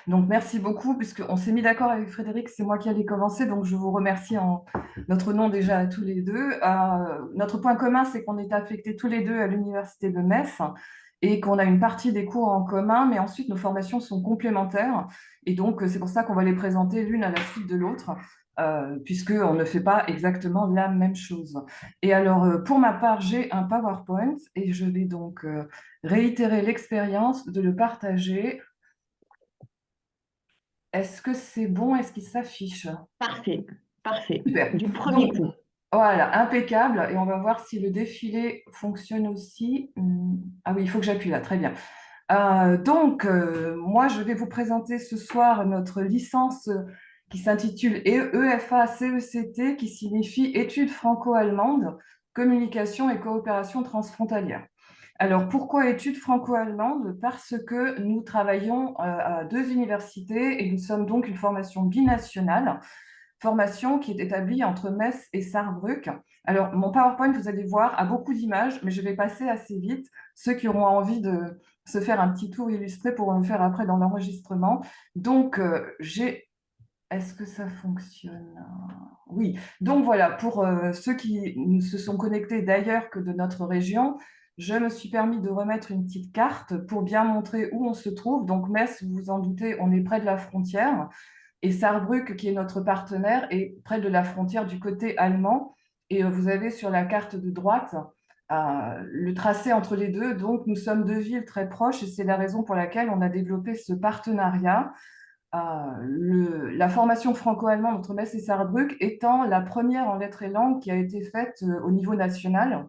Donc, merci beaucoup, puisqu'on s'est mis d'accord avec Frédéric, c'est moi qui allais commencer, donc je vous remercie en notre nom déjà à tous les deux. Notre point commun, c'est qu'on est affectés tous les deux à l'Université de Metz et qu'on a une partie des cours en commun, mais ensuite nos formations sont complémentaires. Et donc, c'est pour ça qu'on va les présenter l'une à la suite de l'autre, puisqu'on ne fait pas exactement la même chose. Et alors, pour ma part, j'ai un PowerPoint et je vais donc réitérer l'expérience de le partager. Est-ce que c'est bon? Est-ce qu'il s'affiche? Parfait, parfait. Super. Du premier Donc, coup. voilà, impeccable. Et on va voir si le défilé fonctionne aussi. Ah oui, il faut que j'appuie là. Très bien. Moi, je vais vous présenter ce soir notre licence qui s'intitule EFA-CECT, qui signifie Études franco-allemandes, communication et coopération transfrontalière. Alors, pourquoi études franco-allemandes? Parce que nous travaillons à deux universités et nous sommes donc une formation binationale, formation qui est établie entre Metz et Sarrebruck. Alors, mon PowerPoint, vous allez voir, a beaucoup d'images, mais je vais passer assez vite. Ceux qui auront envie de se faire un petit tour illustré pourront le faire après dans l'enregistrement. Donc, Est-ce que ça fonctionne? Oui. Donc voilà, pour ceux qui ne se sont connectés d'ailleurs que de notre région, je me suis permis de remettre une petite carte pour bien montrer où on se trouve. Donc Metz, vous vous en doutez, on est près de la frontière. Et Saarbrück, qui est notre partenaire, est près de la frontière du côté allemand. Et vous avez sur la carte de droite le tracé entre les deux. Donc nous sommes deux villes très proches et c'est la raison pour laquelle on a développé ce partenariat. La formation franco-allemande entre Metz et Saarbrück étant la première en lettres et langues qui a été faite au niveau national,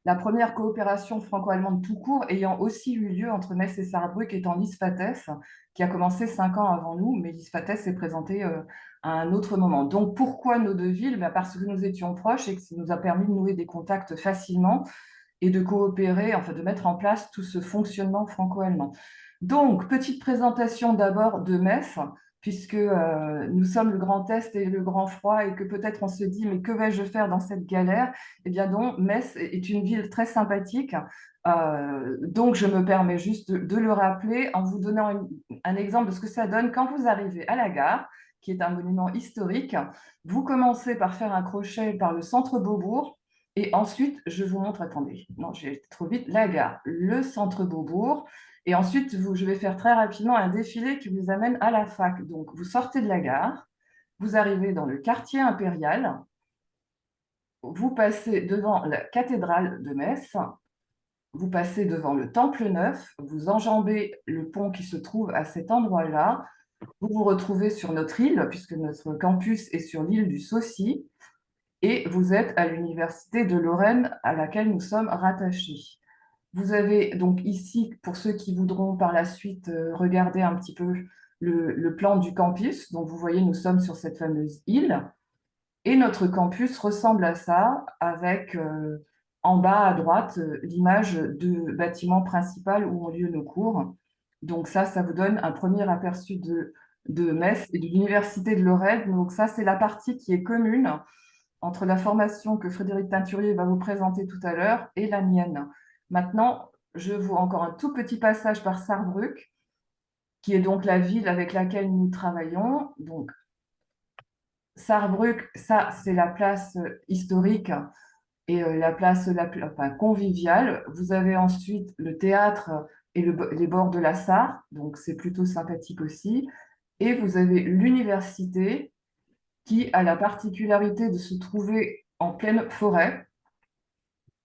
la première coopération franco-allemande tout court ayant aussi eu lieu entre Metz et Saarbrück étant l'ISFATES, qui a commencé 5 ans avant nous, mais l'ISFATES s'est présenté à un autre moment. Donc pourquoi nos deux villes? Parce que nous étions proches et que ça nous a permis de nouer des contacts facilement et de coopérer, enfin de mettre en place tout ce fonctionnement franco-allemand. Donc, petite présentation d'abord de Metz, puisque nous sommes le Grand Est et le Grand Froid, et que peut-être on se dit, mais que vais-je faire dans cette galère? Eh bien donc, Metz est une ville très sympathique. Donc, je me permets juste de le rappeler en vous donnant un exemple de ce que ça donne quand vous arrivez à la gare, qui est un monument historique. Vous commencez par faire un crochet par le centre Beaubourg, et ensuite, je vous montre, attendez, non, j'ai été trop vite, la gare, le centre Beaubourg. Et ensuite, je vais faire très rapidement un défilé qui vous amène à la fac. Donc, vous sortez de la gare, vous arrivez dans le quartier impérial, vous passez devant la cathédrale de Metz, vous passez devant le Temple Neuf, vous enjambez le pont qui se trouve à cet endroit-là, vous vous retrouvez sur notre île, puisque notre campus est sur l'île du Saucy, et vous êtes à l'Université de Lorraine à laquelle nous sommes rattachés. Vous avez donc ici, pour ceux qui voudront par la suite regarder un petit peu le plan du campus, donc vous voyez, nous sommes sur cette fameuse île, et notre campus ressemble à ça, avec en bas à droite l'image du bâtiment principal où ont lieu nos cours. Donc ça vous donne un premier aperçu de Metz et de l'Université de Lorraine. Donc ça, c'est la partie qui est commune entre la formation que Frédéric Teinturier va vous présenter tout à l'heure et la mienne. Maintenant, je vous encore un tout petit passage par Sarrebruck, qui est donc la ville avec laquelle nous travaillons. Donc, Sarrebruck, ça, c'est la place historique et la place la plus enfin, conviviale. Vous avez ensuite le théâtre et les bords de la Sarre, donc c'est plutôt sympathique aussi. Et vous avez l'université qui a la particularité de se trouver en pleine forêt.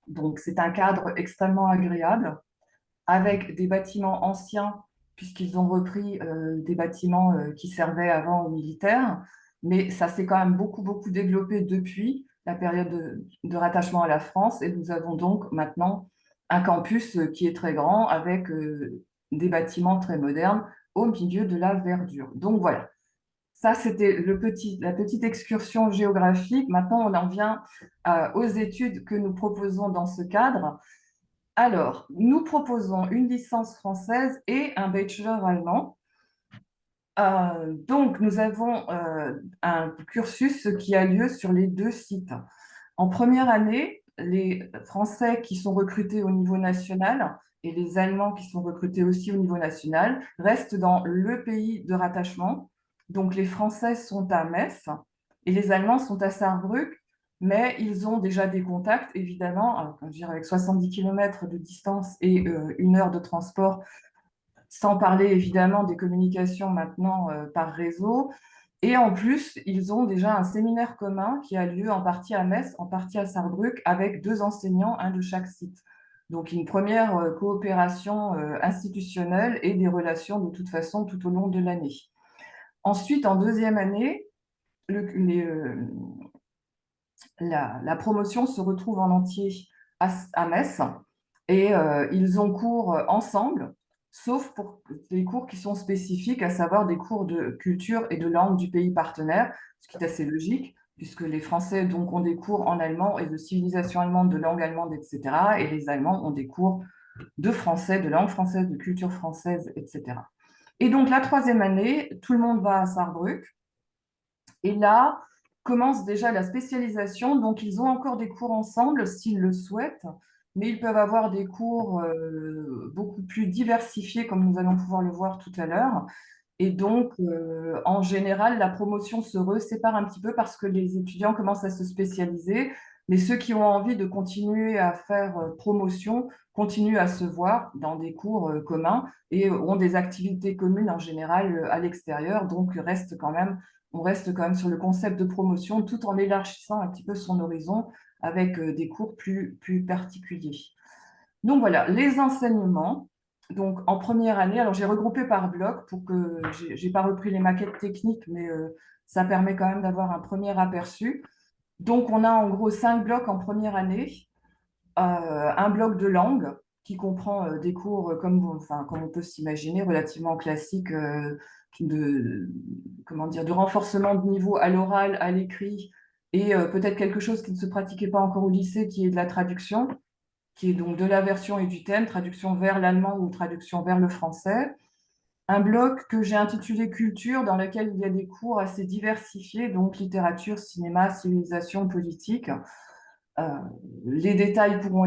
Donc, c'est un cadre extrêmement agréable avec des bâtiments anciens, puisqu'ils ont repris des bâtiments qui servaient avant aux militaires. Mais ça s'est quand même beaucoup, beaucoup développé depuis la période de rattachement à la France. Et nous avons donc maintenant un campus qui est très grand avec des bâtiments très modernes au milieu de la verdure. Donc voilà. Ça, c'était la petite excursion géographique. Maintenant, on en vient aux études que nous proposons dans ce cadre. Alors, nous proposons une licence française et un bachelor allemand. Donc, nous avons un cursus qui a lieu sur les deux sites. En première année, les Français qui sont recrutés au niveau national et les Allemands qui sont recrutés aussi au niveau national restent dans le pays de rattachement. Donc les Français sont à Metz et les Allemands sont à Sarrebruck, mais ils ont déjà des contacts, évidemment, je dirais avec 70 km de distance et 1 heure de transport, sans parler évidemment des communications maintenant par réseau. Et en plus, ils ont déjà un séminaire commun qui a lieu en partie à Metz, en partie à Sarrebruck, avec 2 enseignants, un de chaque site. Donc une première coopération institutionnelle et des relations de toute façon tout au long de l'année. Ensuite, en deuxième année, la promotion se retrouve en entier à Metz et ils ont cours ensemble, sauf pour des cours qui sont spécifiques, à savoir des cours de culture et de langue du pays partenaire, ce qui est assez logique, puisque les Français donc, ont des cours en allemand et de civilisation allemande, de langue allemande, etc. Et les Allemands ont des cours de français, de langue française, de culture française, etc. Et donc la troisième année, tout le monde va à Sarrebruck. Et là commence déjà la spécialisation. Donc, ils ont encore des cours ensemble s'ils le souhaitent, mais ils peuvent avoir des cours beaucoup plus diversifiés, comme nous allons pouvoir le voir tout à l'heure. Et donc, en général, la promotion se resépare un petit peu parce que les étudiants commencent à se spécialiser, mais ceux qui ont envie de continuer à faire promotion continuent à se voir dans des cours communs et ont des activités communes en général à l'extérieur. Donc, on reste quand même sur le concept de promotion tout en élargissant un petit peu son horizon avec des cours plus particuliers. Donc voilà, les enseignements. Donc en première année, alors j'ai regroupé par bloc pour que j'ai pas repris les maquettes techniques, mais ça permet quand même d'avoir un premier aperçu. Donc on a en gros 5 blocs en première année. Un bloc de langue qui comprend des cours comme on peut s'imaginer, relativement classiques de, comment dire, de renforcement de niveau à l'oral, à l'écrit, et peut-être quelque chose qui ne se pratiquait pas encore au lycée, qui est de la traduction, qui est donc de la version et du thème, traduction vers l'allemand ou traduction vers le français. Un bloc que j'ai intitulé Culture, dans lequel il y a des cours assez diversifiés, donc littérature, cinéma, civilisation, politique. Euh, les détails pourront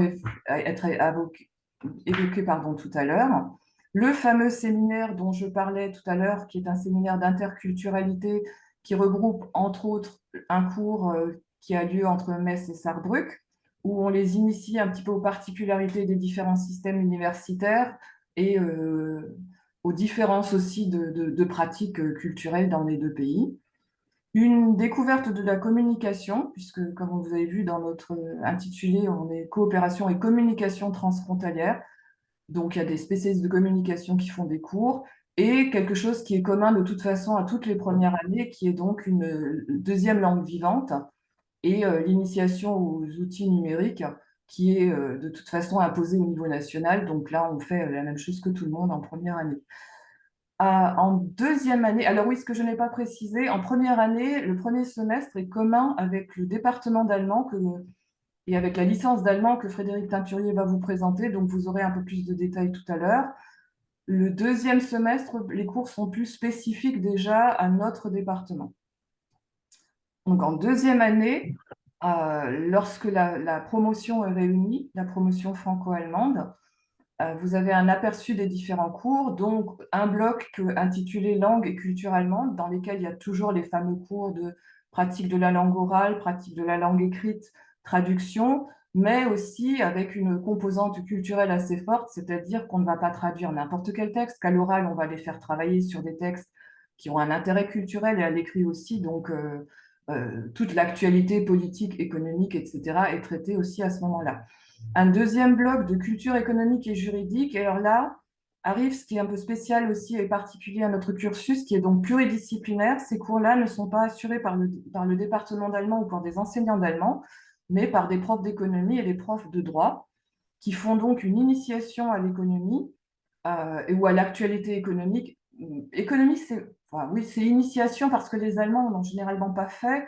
être évoqués tout à l'heure. Le fameux séminaire dont je parlais tout à l'heure, qui est un séminaire d'interculturalité qui regroupe entre autres un cours qui a lieu entre Metz et Sarrebruck, où on les initie un petit peu aux particularités des différents systèmes universitaires et aux différences aussi de pratiques culturelles dans les deux pays. Une découverte de la communication, puisque comme vous avez vu dans notre intitulé, on est coopération et communication transfrontalière. Donc il y a des spécialistes de communication qui font des cours et quelque chose qui est commun de toute façon à toutes les premières années, qui est donc une deuxième langue vivante et l'initiation aux outils numériques qui est de toute façon imposée au niveau national. Donc là, on fait la même chose que tout le monde en première année. En deuxième année, alors oui, ce que je n'ai pas précisé, en première année, le premier semestre est commun avec le département d'allemand et avec la licence d'allemand que Frédéric Teinturier va vous présenter, donc vous aurez un peu plus de détails tout à l'heure. Le deuxième semestre, les cours sont plus spécifiques déjà à notre département. Donc en deuxième année, lorsque la promotion est réunie, la promotion franco-allemande, vous avez un aperçu des différents cours, donc un bloc intitulé Langue et culture allemande, dans lesquels il y a toujours les fameux cours de pratique de la langue orale, pratique de la langue écrite, traduction, mais aussi avec une composante culturelle assez forte, c'est-à-dire qu'on ne va pas traduire n'importe quel texte, qu'à l'oral, on va les faire travailler sur des textes qui ont un intérêt culturel et à l'écrit aussi, donc toute l'actualité politique, économique, etc., est traitée aussi à ce moment-là. Un deuxième bloc de culture économique et juridique. Et alors là, arrive ce qui est un peu spécial aussi et particulier à notre cursus, qui est donc pluridisciplinaire. Ces cours-là ne sont pas assurés par le département d'allemand ou par des enseignants d'allemand, mais par des profs d'économie et des profs de droit, qui font donc une initiation à l'économie ou à l'actualité économique. Économie, oui, c'est initiation parce que les Allemands n'ont généralement pas fait,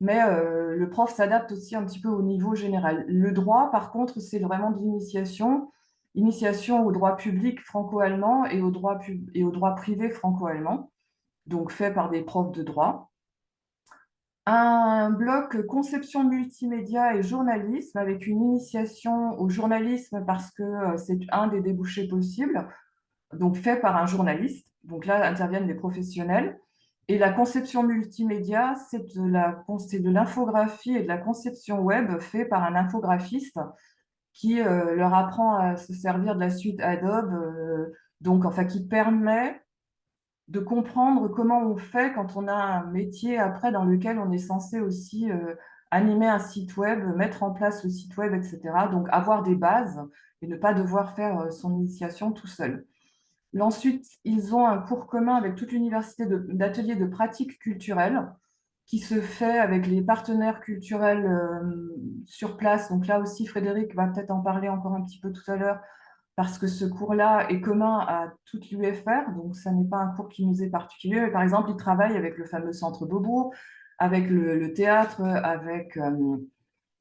mais le prof s'adapte aussi un petit peu au niveau général. Le droit, par contre, c'est vraiment de l'initiation, initiation au droit public franco-allemand et au droit privé franco-allemand, donc fait par des profs de droit. Un bloc conception multimédia et journalisme avec une initiation au journalisme parce que c'est un des débouchés possibles, donc fait par un journaliste. Donc là interviennent des professionnels. Et la conception multimédia, c'est de l'infographie et de la conception web fait par un infographiste qui leur apprend à se servir de la suite Adobe, donc enfin qui permet de comprendre comment on fait quand on a un métier après dans lequel on est censé aussi animer un site web, mettre en place le site web, etc. Donc avoir des bases et ne pas devoir faire son initiation tout seul. Ensuite, ils ont un cours commun avec toute l'université d'ateliers de pratique culturelle qui se fait avec les partenaires culturels sur place. Donc là aussi, Frédéric va peut-être en parler encore un petit peu tout à l'heure, parce que ce cours-là est commun à toute l'UFR, donc ça n'est pas un cours qui nous est particulier. Mais par exemple, ils travaillent avec le fameux centre Beaubourg, avec le théâtre, avec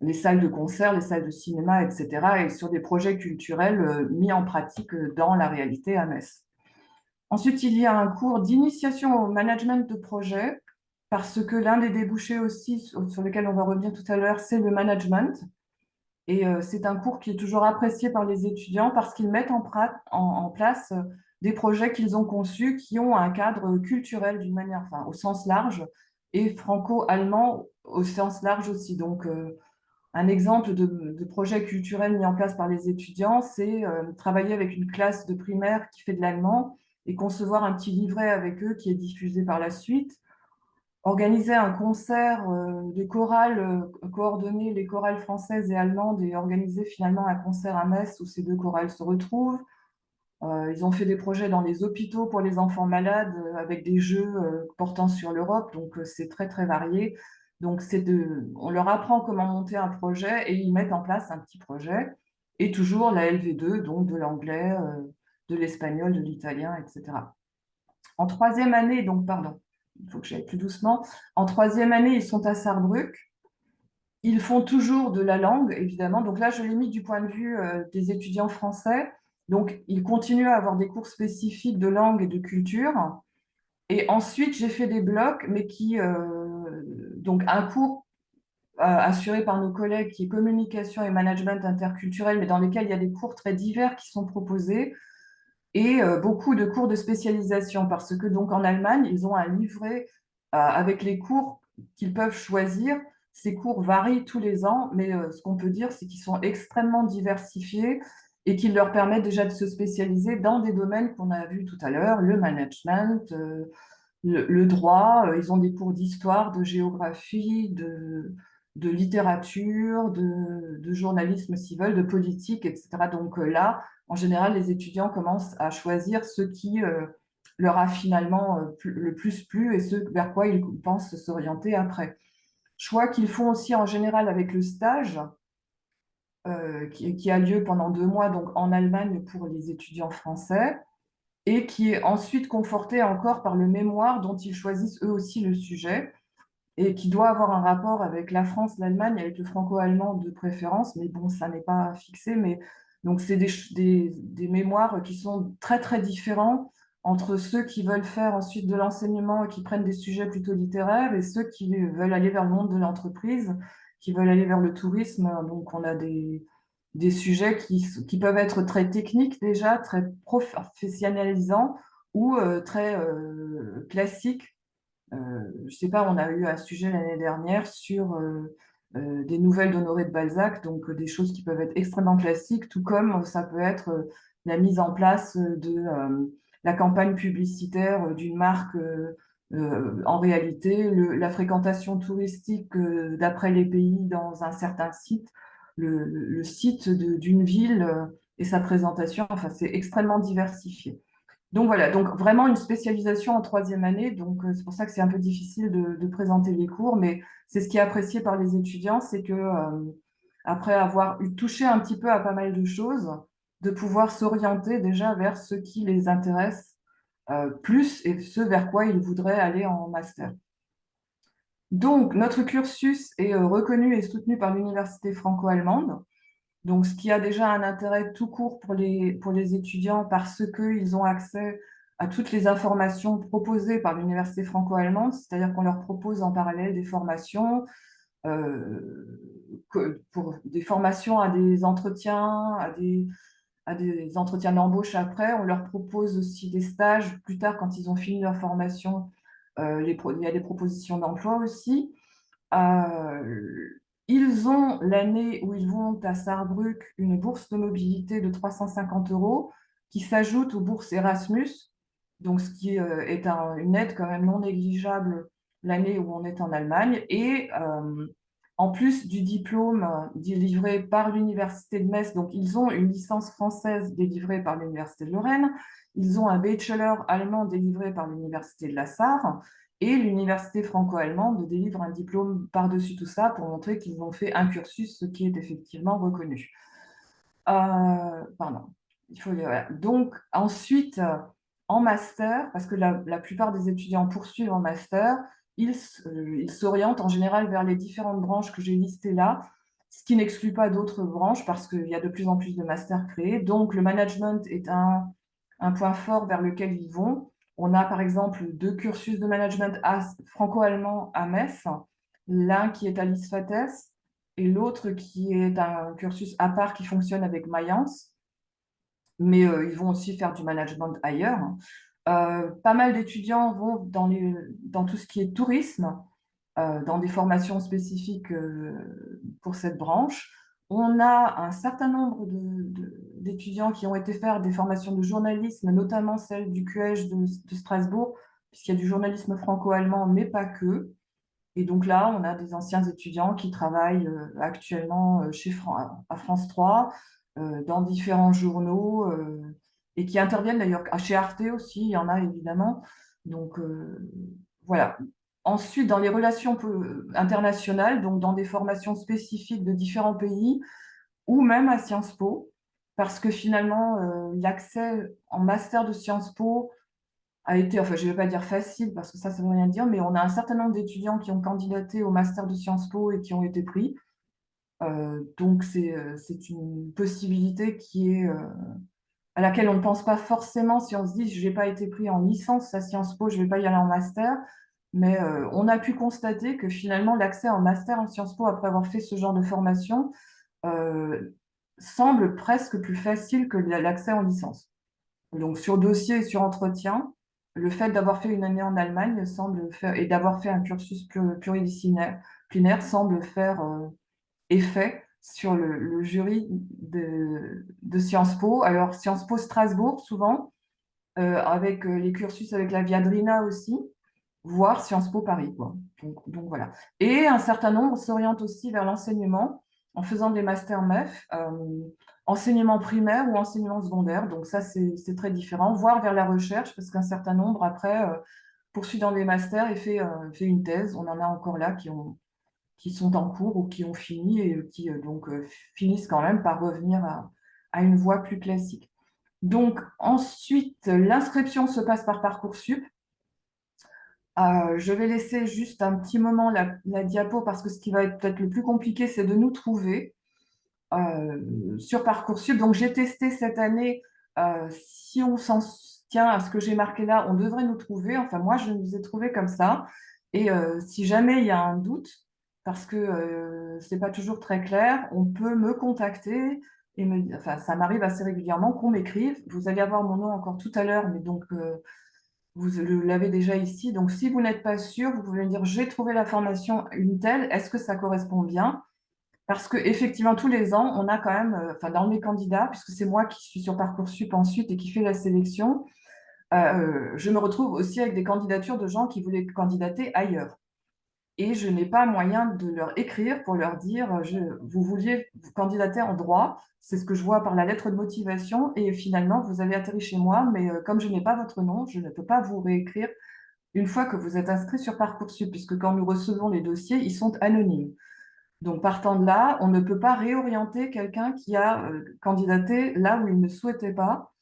les salles de concert, les salles de cinéma, etc., et sur des projets culturels mis en pratique dans la réalité à Metz. Ensuite, il y a un cours d'initiation au management de projet, parce que l'un des débouchés aussi sur lequel on va revenir tout à l'heure, c'est le management. Et c'est un cours qui est toujours apprécié par les étudiants parce qu'ils mettent en place des projets qu'ils ont conçus qui ont un cadre culturel d'une manière, enfin, au sens large et franco-allemand au sens large aussi. Donc, un exemple de projet culturel mis en place par les étudiants, c'est travailler avec une classe de primaire qui fait de l'allemand et concevoir un petit livret avec eux qui est diffusé par la suite, organiser un concert de chorales, coordonner les chorales françaises et allemandes et organiser finalement un concert à Metz où ces deux chorales se retrouvent. Ils ont fait des projets dans les hôpitaux pour les enfants malades avec des jeux portant sur l'Europe, donc c'est très très varié. Donc on leur apprend comment monter un projet et ils mettent en place un petit projet. Et toujours la LV2, donc de l'anglais, de l'espagnol, de l'italien, etc. En troisième année, donc pardon, il faut que j'aille plus doucement. En troisième année, ils sont à Sarrebruck. Ils font toujours de la langue, évidemment. Donc là, je l'ai mis du point de vue des étudiants français. Donc, ils continuent à avoir des cours spécifiques de langue et de culture. Et ensuite, j'ai fait des blocs, mais donc un cours assuré par nos collègues qui est communication et management interculturel, mais dans lesquels il y a des cours très divers qui sont proposés et beaucoup de cours de spécialisation parce que donc en Allemagne, ils ont un livret avec les cours qu'ils peuvent choisir. Ces cours varient tous les ans, mais ce qu'on peut dire, c'est qu'ils sont extrêmement diversifiés et qu'ils leur permettent déjà de se spécialiser dans des domaines qu'on a vus tout à l'heure, le management, le droit. Ils ont des cours d'histoire, de géographie, de littérature, de journalisme s'ils veulent, de politique, etc. Donc là, en général, les étudiants commencent à choisir ce qui leur a finalement le plus plu et ce vers quoi ils pensent s'orienter après. Choix qu'ils font aussi en général avec le stage qui a lieu pendant 2 mois donc en Allemagne pour les étudiants français et qui est ensuite conforté encore par le mémoire dont ils choisissent eux aussi le sujet et qui doit avoir un rapport avec la France, l'Allemagne, avec le franco-allemand de préférence, mais bon, ça n'est pas fixé. Mais donc, c'est des mémoires qui sont très, très différents entre ceux qui veulent faire ensuite de l'enseignement et qui prennent des sujets plutôt littéraires et ceux qui veulent aller vers le monde de l'entreprise, qui veulent aller vers le tourisme. Donc, on a des sujets qui peuvent être très techniques déjà, très professionnalisants ou très classiques. Je sais pas, on a eu un sujet l'année dernière sur des nouvelles d'Honoré de Balzac, donc des choses qui peuvent être extrêmement classiques, tout comme ça peut être la mise en place de la campagne publicitaire d'une marque en réalité, la fréquentation touristique d'après les pays dans un certain site, le site d'une ville et sa présentation, enfin c'est extrêmement diversifié. Donc voilà, donc vraiment une spécialisation en troisième année. Donc c'est pour ça que c'est un peu difficile de présenter les cours, mais c'est ce qui est apprécié par les étudiants, c'est que après avoir touché un petit peu à pas mal de choses, de pouvoir s'orienter déjà vers ce qui les intéresse plus et ce vers quoi ils voudraient aller en master. Donc notre cursus est reconnu et soutenu par l'Université franco-allemande. Donc, ce qui a déjà un intérêt tout court pour les étudiants parce qu'ils ont accès à toutes les informations proposées par l'université franco-allemande, c'est-à-dire qu'on leur propose en parallèle des formations, pour des formations à des entretiens, à des entretiens d'embauche après. On leur propose aussi des stages plus tard quand ils ont fini leur formation. Il y a des propositions d'emploi aussi. Euh, Ils ont l'année où ils vont à Sarrebruck une bourse de mobilité de 350 euros qui s'ajoute aux bourses Erasmus, donc ce qui est une aide quand même non négligeable l'année où on est en Allemagne. Et en plus du diplôme délivré par l'Université de Metz, donc ils ont une licence française délivrée par l'Université de Lorraine, ils ont un bachelor allemand délivré par l'Université de la Sarre, et l'université franco-allemande délivre un diplôme par-dessus tout ça pour montrer qu'ils ont fait un cursus, ce qui est effectivement reconnu. Pardon. Voilà. Donc, ensuite, en master, parce que la plupart des étudiants poursuivent en master, ils s'orientent en général vers les différentes branches que j'ai listées là, ce qui n'exclut pas d'autres branches parce qu'il y a de plus en plus de masters créés. Donc, le management est un point fort vers lequel ils vont. On a par exemple deux cursus de management franco-allemand à Metz, l'un qui est à l'ISFATES et l'autre qui est un cursus à part qui fonctionne avec Mayence, mais ils vont aussi faire du management ailleurs. Pas mal d'étudiants vont dans tout ce qui est tourisme, dans des formations spécifiques pour cette branche. On a un certain nombre d'étudiants qui ont été faire des formations de journalisme, notamment celle du QEJ de Strasbourg, puisqu'il y a du journalisme franco-allemand, mais pas que. Et donc là, on a des anciens étudiants qui travaillent actuellement à France 3, dans différents journaux, et qui interviennent d'ailleurs chez Arte aussi, il y en a évidemment. Donc voilà. Ensuite, dans les relations internationales, donc dans des formations spécifiques de différents pays, ou même à Sciences Po, parce que finalement, l'accès en master de Sciences Po a été, enfin, je ne vais pas dire facile parce que ça ne veut rien dire, mais on a un certain nombre d'étudiants qui ont candidaté au master de Sciences Po et qui ont été pris. Donc, c'est une possibilité à laquelle on ne pense pas forcément si on se dit, je n'ai pas été pris en licence à Sciences Po, je ne vais pas y aller en master. Mais on a pu constater que finalement, l'accès en master en Sciences Po, après avoir fait ce genre de formation, euh, semble presque plus facile que l'accès en licence. Donc, sur dossier et sur entretien, le fait d'avoir fait une année en Allemagne semble faire, et d'avoir fait un cursus pluridisciplinaire semble faire effet sur le jury de Sciences Po. Alors, Sciences Po Strasbourg, souvent, avec les cursus avec la Viadrina aussi, voire Sciences Po Paris, quoi. Donc, voilà. Et un certain nombre s'orientent aussi vers l'enseignement en faisant des masters MEF, enseignement primaire ou enseignement secondaire. Donc ça, c'est très différent. Voire vers la recherche, parce qu'un certain nombre, après, poursuit dans des masters et fait une thèse. On en a encore là qui sont en cours ou qui ont fini et qui donc finissent quand même par revenir à une voie plus classique. Donc ensuite, l'inscription se passe par Parcoursup. Je vais laisser juste un petit moment la diapo parce que ce qui va être peut-être le plus compliqué, c'est de nous trouver sur Parcoursup. Donc, j'ai testé cette année, si on s'en tient à ce que j'ai marqué là, on devrait nous trouver. Enfin, moi, je nous ai trouvés comme ça. Et si jamais il y a un doute, parce que c'est pas toujours très clair, on peut me contacter enfin, ça m'arrive assez régulièrement qu'on m'écrive. Vous allez avoir mon nom encore tout à l'heure, mais donc vous l'avez déjà ici. Donc, si vous n'êtes pas sûr, vous pouvez me dire, j'ai trouvé la formation une telle, est-ce que ça correspond bien? Parce que effectivement, tous les ans, on a quand même, enfin, dans mes candidats, puisque c'est moi qui suis sur Parcoursup ensuite et qui fait la sélection, je me retrouve aussi avec des candidatures de gens qui voulaient candidater ailleurs. Et je n'ai pas moyen de leur écrire pour leur dire, vous vouliez vous candidater en droit, c'est ce que je vois par la lettre de motivation, et finalement, vous avez atterri chez moi, mais comme je n'ai pas votre nom, je ne peux pas vous réécrire une fois que vous êtes inscrit sur Parcoursup, puisque quand nous recevons les dossiers, ils sont anonymes. Donc, partant de là, on ne peut pas réorienter quelqu'un qui a candidaté là où il ne souhaitait pas.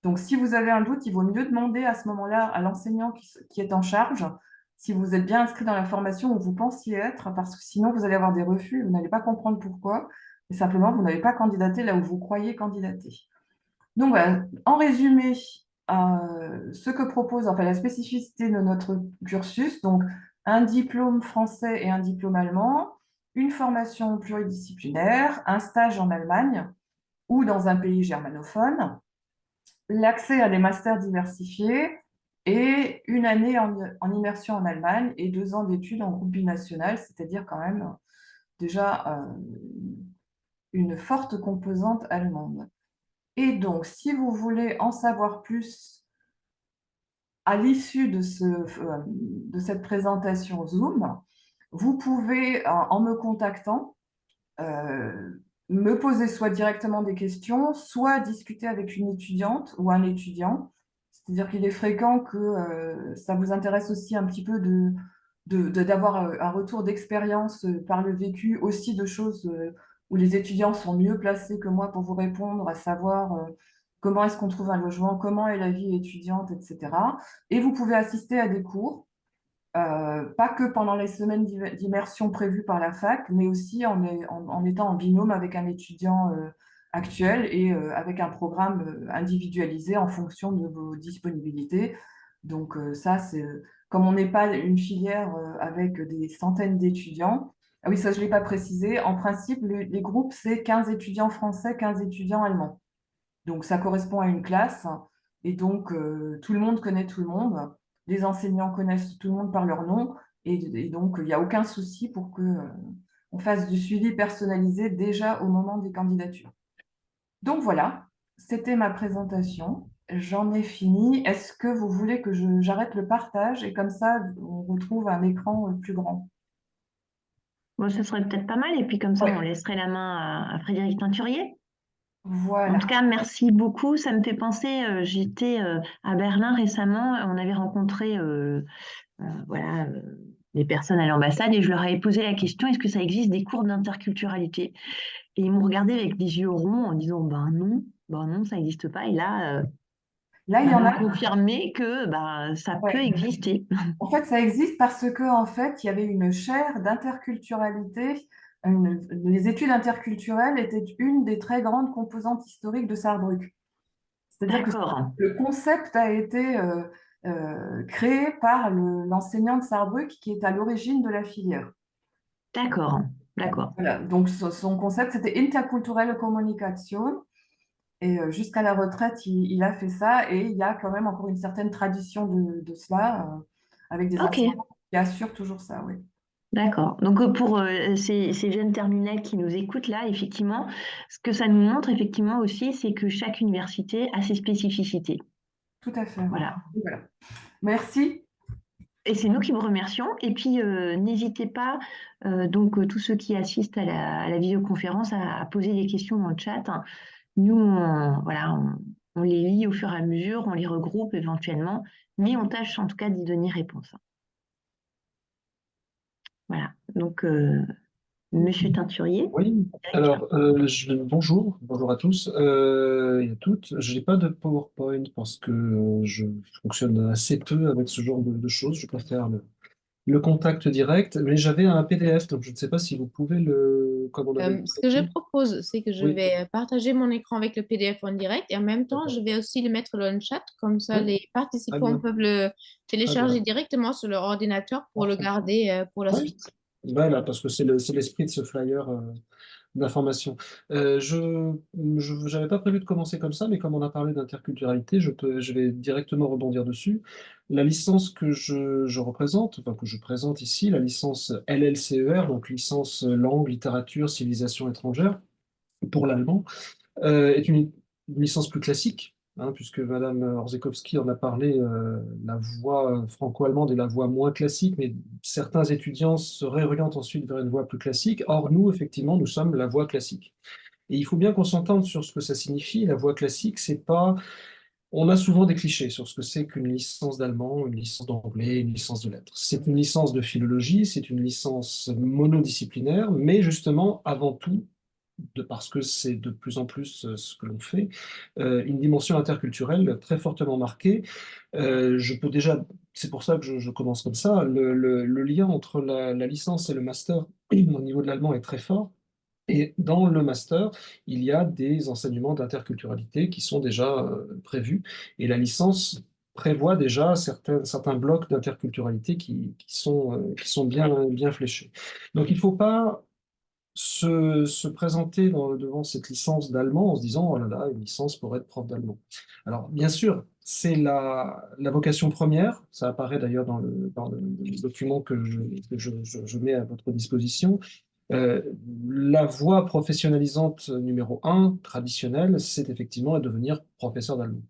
Donc, si vous avez un doute, il vaut mieux demander à ce moment-là à l'enseignant qui est en charge si vous êtes bien inscrit dans la formation où vous pensiez être, parce que sinon, vous allez avoir des refus, vous n'allez pas comprendre pourquoi, et simplement, vous n'avez pas candidaté là où vous croyez candidater. Donc, voilà. En résumé, ce que propose, enfin la spécificité de notre cursus, donc un diplôme français et un diplôme allemand, une formation pluridisciplinaire, un stage en Allemagne ou dans un pays germanophone, l'accès à des masters diversifiés et une année en immersion en Allemagne et 2 ans d'études en groupe binational, c'est-à-dire quand même déjà une forte composante allemande. Et donc, si vous voulez en savoir plus à l'issue de cette présentation Zoom, vous pouvez, en me contactant, euh, me poser soit directement des questions, soit discuter avec une étudiante ou un étudiant. C'est-à-dire qu'il est fréquent que ça vous intéresse aussi un petit peu d'avoir un retour d'expérience par le vécu, aussi de choses où les étudiants sont mieux placés que moi pour vous répondre, à savoir comment est-ce qu'on trouve un logement, comment est la vie étudiante, etc. Et vous pouvez assister à des cours pas que pendant les semaines d'immersion prévues par la fac, mais aussi en étant en binôme avec un étudiant actuel et avec un programme individualisé en fonction de vos disponibilités. Donc ça, c'est comme on n'est pas une filière avec des centaines d'étudiants. Ah oui, ça, je ne l'ai pas précisé. En principe, les groupes, c'est 15 étudiants français, 15 étudiants allemands. Donc, ça correspond à une classe. Et donc, tout le monde connaît tout le monde. Les enseignants connaissent tout le monde par leur nom. Et donc, il n'y a aucun souci pour que, on fasse du suivi personnalisé déjà au moment des candidatures. Donc, voilà, c'était ma présentation. J'en ai fini. Est-ce que vous voulez que j'arrête le partage et comme ça, on retrouve un écran plus grand? Bon, ce serait peut-être pas mal. Et puis comme ça, Oui, on laisserait la main à Frédéric Teinturier. En tout voilà. cas, merci beaucoup. Ça me fait penser, j'étais à Berlin récemment. On avait rencontré voilà, des personnes à l'ambassade et je leur avais posé la question, est-ce que ça existe des cours d'interculturalité? Et ils m'ont regardé avec des yeux ronds en disant, ben non, ça n'existe pas. Et là, Là, il ça y en m'a a. confirmé que bah, ça peut Ouais. exister. En fait, ça existe parce que, en fait, il y avait une chaire d'interculturalité. Les études interculturelles étaient une des très grandes composantes historiques de Sarrebruck. C'est-à-dire que D'accord, le concept a été créé par l'enseignant de Sarrebruck qui est à l'origine de la filière. d'accord, d'accord. Voilà. Donc, son concept, c'était Interculturelle Communication. Et jusqu'à la retraite, il a fait ça. Et il y a quand même encore une certaine tradition de cela, avec des Ok, enseignants qui assurent toujours ça, oui. d'accord. Donc pour ces jeunes terminales qui nous écoutent là, effectivement, ce que ça nous montre effectivement aussi, c'est que chaque université a ses spécificités. Tout à fait, oui. Voilà. Voilà. Merci. Et c'est nous qui vous remercions. Et puis n'hésitez pas, tous ceux qui assistent à la visioconférence, à poser des questions dans le chat. Nous, voilà, on les lit au fur et à mesure, on les regroupe éventuellement, mais on tâche en tout cas d'y donner réponse. Voilà. Donc, Monsieur Teinturier, Oui, Eric. alors bonjour à tous et à toutes. Je n'ai pas de PowerPoint parce que je fonctionne assez peu avec ce genre de choses. Je préfère le contact direct, mais j'avais un PDF, donc je ne sais pas si vous pouvez comme on avait Ce que je prévu. propose, c'est que je Oui, vais partager mon écran avec le PDF en direct et en même temps, je d'accord. vais aussi le mettre dans le chat. Comme ça, Oui, les très participants bien, peuvent le très télécharger bien. directement sur leur ordinateur pour le Parfait. garder pour la Oui, suite. voilà, parce que c'est l'esprit de ce flyer. D'information. Je n'avais pas prévu de commencer comme ça, mais comme on a parlé d'interculturalité, je vais directement rebondir dessus. La licence que je représente, enfin que je présente ici, la licence LLCER, donc licence langue, littérature, civilisation étrangère, pour l'allemand, est une licence plus classique, hein, puisque Madame Orzechowski en a parlé, la voie franco-allemande est la voie moins classique, mais certains étudiants se réorientent ensuite vers une voie plus classique. Or, nous, effectivement, nous sommes la voie classique. Et il faut bien qu'on s'entende sur ce que ça signifie. La voie classique, c'est pas. On a souvent des clichés sur ce que c'est qu'une licence d'allemand, une licence d'anglais, une licence de lettres. C'est une licence de philologie, c'est une licence monodisciplinaire, mais justement, avant tout, parce que c'est de plus en plus ce que l'on fait, une dimension interculturelle très fortement marquée. Je peux déjà, c'est pour ça que je commence comme ça, le lien entre la licence et le master au niveau de l'allemand est très fort. Et dans le master, il y a des enseignements d'interculturalité qui sont déjà prévus. Et la licence prévoit déjà certains blocs d'interculturalité qui sont bien fléchés. Donc il ne faut pas se présenter devant cette licence d'allemand en se disant, oh là là, une licence pour être prof d'allemand. Alors, bien sûr, c'est la vocation première, ça apparaît d'ailleurs dans le document que je mets à votre disposition. Euh, la voie professionnalisante numéro un, traditionnelle, c'est effectivement de devenir professeur d'allemand.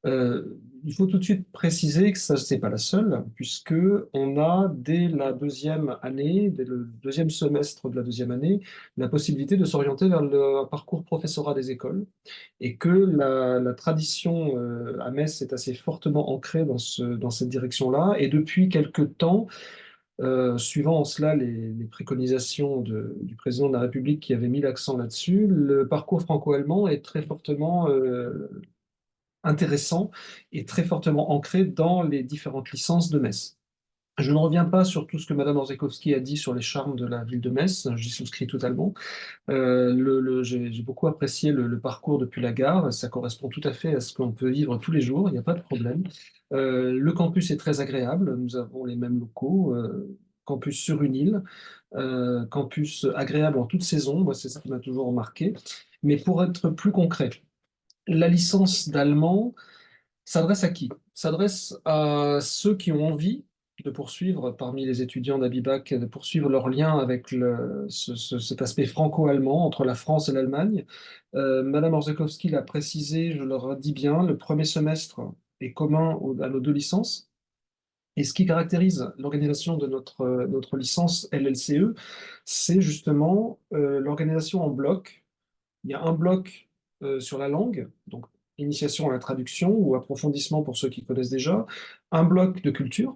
Il faut tout de suite préciser que ça, c'est pas la seule, puisque on a dès la deuxième année, dès le deuxième semestre de la deuxième année, la possibilité de s'orienter vers un parcours professorat des écoles, et que la tradition à Metz est assez fortement ancrée dans cette direction-là, et depuis quelque temps, suivant en cela les préconisations du président de la République qui avait mis l'accent là-dessus, le parcours franco-allemand est très fortement intéressant et très fortement ancré dans les différentes licences de Metz. Je ne reviens pas sur tout ce que Madame Orzechowski a dit sur les charmes de la ville de Metz, j'y souscris totalement. J'ai beaucoup apprécié le parcours depuis la gare, ça correspond tout à fait à ce qu'on peut vivre tous les jours, il n'y a pas de problème. Le campus est très agréable, nous avons les mêmes locaux, campus sur une île, campus agréable en toute saison, moi c'est ce qui m'a toujours marqué. Mais pour être plus concret, la licence d'allemand s'adresse à qui? S'adresse à ceux qui ont envie de poursuivre, parmi les étudiants d'Abibac, de poursuivre leur lien avec cet aspect franco-allemand entre la France et l'Allemagne. Madame Orzechowski l'a précisé, je le redis bien, le premier semestre est commun à nos deux licences. Et ce qui caractérise l'organisation de notre licence LLCE, c'est justement l'organisation en bloc. Il y a un bloc sur la langue, donc initiation à la traduction ou approfondissement pour ceux qui connaissent déjà, un bloc de culture,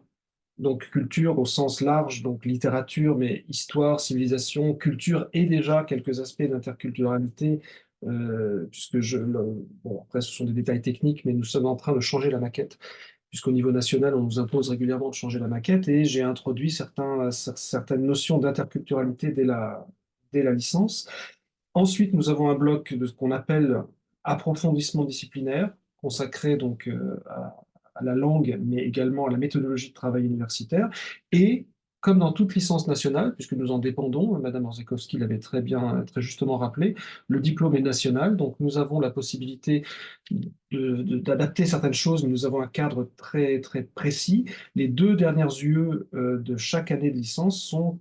donc culture au sens large, donc littérature, mais histoire, civilisation, culture et déjà quelques aspects d'interculturalité, puisque bon, après ce sont des détails techniques, mais nous sommes en train de changer la maquette, puisqu'au niveau national, on nous impose régulièrement de changer la maquette, et j'ai introduit certaines notions d'interculturalité dès la licence. Ensuite, nous avons un bloc de ce qu'on appelle approfondissement disciplinaire, consacré donc à la langue, mais également à la méthodologie de travail universitaire. Et comme dans toute licence nationale, puisque nous en dépendons, Madame Orzechowski l'avait très bien, très justement rappelé, le diplôme est national, donc nous avons la possibilité d'adapter certaines choses, mais nous avons un cadre très, très précis. Les deux dernières UE de chaque année de licence sont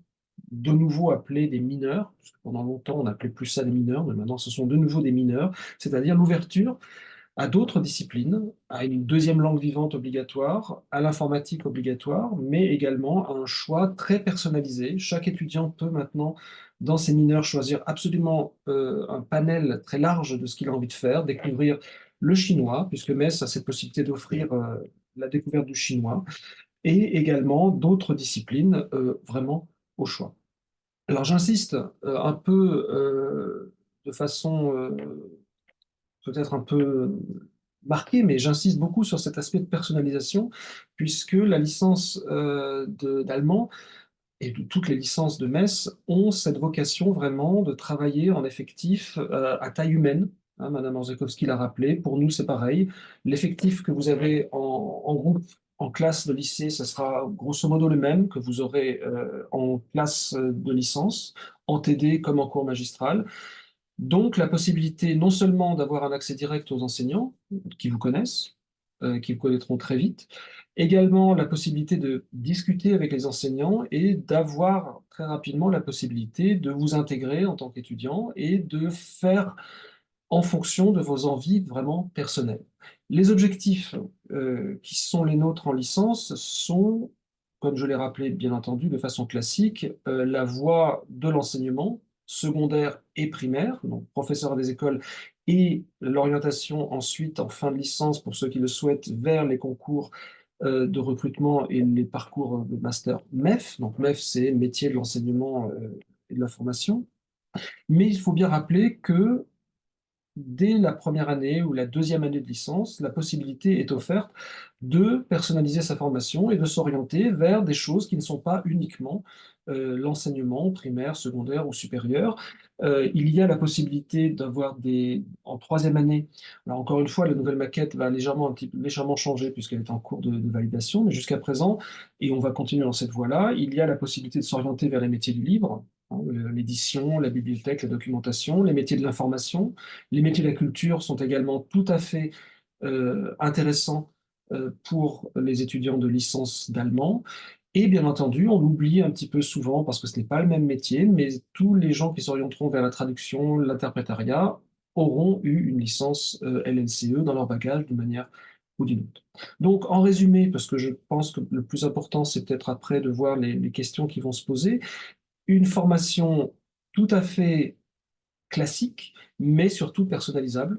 de nouveau appelés des mineurs, parce que pendant longtemps on n'appelait plus ça des mineurs, mais maintenant ce sont de nouveau des mineurs, c'est-à-dire l'ouverture à d'autres disciplines, à une deuxième langue vivante obligatoire, à l'informatique obligatoire, mais également à un choix très personnalisé. Chaque étudiant peut maintenant, dans ses mineurs, choisir absolument un panel très large de ce qu'il a envie de faire, découvrir le chinois, puisque Metz a cette possibilité d'offrir la découverte du chinois, et également d'autres disciplines vraiment au choix. Alors j'insiste un peu de façon peut-être un peu marquée, mais j'insiste beaucoup sur cet aspect de personnalisation, puisque la licence d'allemand et toutes les licences de Metz ont cette vocation vraiment de travailler en effectif à taille humaine. Hein, Madame Orzechowski l'a rappelé, pour nous c'est pareil. L'effectif que vous avez en groupe, en classe de lycée, ce sera grosso modo le même que vous aurez en classe de licence, en TD comme en cours magistral. Donc la possibilité non seulement d'avoir un accès direct aux enseignants qui vous connaissent, qui vous connaîtront très vite, également la possibilité de discuter avec les enseignants et d'avoir très rapidement la possibilité de vous intégrer en tant qu'étudiant et de faire en fonction de vos envies vraiment personnelles. Les objectifs qui sont les nôtres en licence sont, comme je l'ai rappelé bien entendu de façon classique, la voie de l'enseignement secondaire et primaire, donc professeur des écoles, et l'orientation ensuite en fin de licence pour ceux qui le souhaitent vers les concours de recrutement et les parcours de master MEF. Donc MEF, c'est métier de l'enseignement et de la formation. Mais il faut bien rappeler que dès la première année ou la deuxième année de licence, la possibilité est offerte de personnaliser sa formation et de s'orienter vers des choses qui ne sont pas uniquement l'enseignement primaire, secondaire ou supérieur. Il y a la possibilité d'avoir en troisième année, alors encore une fois, la nouvelle maquette va légèrement changer puisqu'elle est en cours de validation, mais jusqu'à présent, et on va continuer dans cette voie-là, il y a la possibilité de s'orienter vers les métiers du livre, hein, l'édition, la bibliothèque, la documentation, les métiers de l'information. Les métiers de la culture sont également tout à fait intéressants pour les étudiants de licence d'allemand. Et bien entendu, on l'oublie un petit peu souvent parce que ce n'est pas le même métier, mais tous les gens qui s'orienteront vers la traduction, l'interprétariat, auront eu une licence LLCE dans leur bagage d'une manière ou d'une autre. Donc, en résumé, parce que je pense que le plus important, c'est peut-être après de voir les questions qui vont se poser, une formation tout à fait classique, mais surtout personnalisable.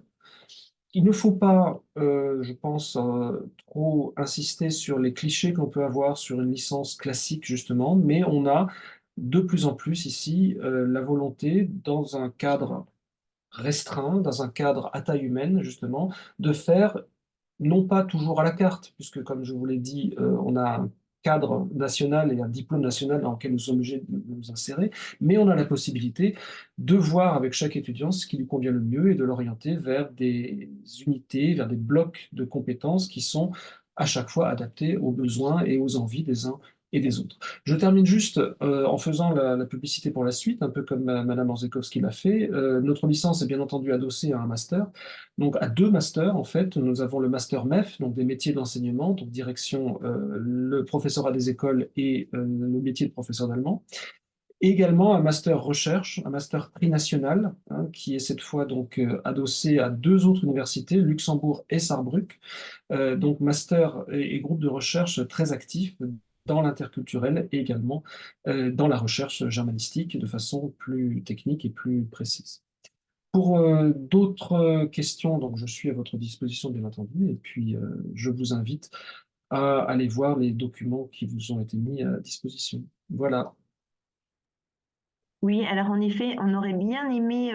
Il ne faut pas, je pense, trop insister sur les clichés qu'on peut avoir sur une licence classique justement, mais on a de plus en plus ici, la volonté dans un cadre restreint, dans un cadre à taille humaine justement, de faire non pas toujours à la carte, puisque comme je vous l'ai dit, on a un cadre national et un diplôme national dans lequel nous sommes obligés de nous insérer, mais on a la possibilité de voir avec chaque étudiant ce qui lui convient le mieux et de l'orienter vers des unités, vers des blocs de compétences qui sont à chaque fois adaptés aux besoins et aux envies des uns et des autres. Je termine juste en faisant la publicité pour la suite, un peu comme Madame Orzechowski l'a fait. Notre licence est bien entendu adossée à un master, donc à deux masters en fait. Nous avons le master MEF, donc des métiers d'enseignement, donc direction le professorat des écoles et le métier de professeur d'allemand. Également un master recherche, un master trinational, hein, qui est cette fois donc adossé à deux autres universités, Luxembourg et Sarrebruck. Donc master et groupe de recherche très actifs dans l'interculturel et également dans la recherche germanistique de façon plus technique et plus précise. Pour d'autres questions, donc je suis à votre disposition bien entendu, et puis je vous invite à aller voir les documents qui vous ont été mis à disposition. Voilà. Oui, alors en effet, on aurait bien aimé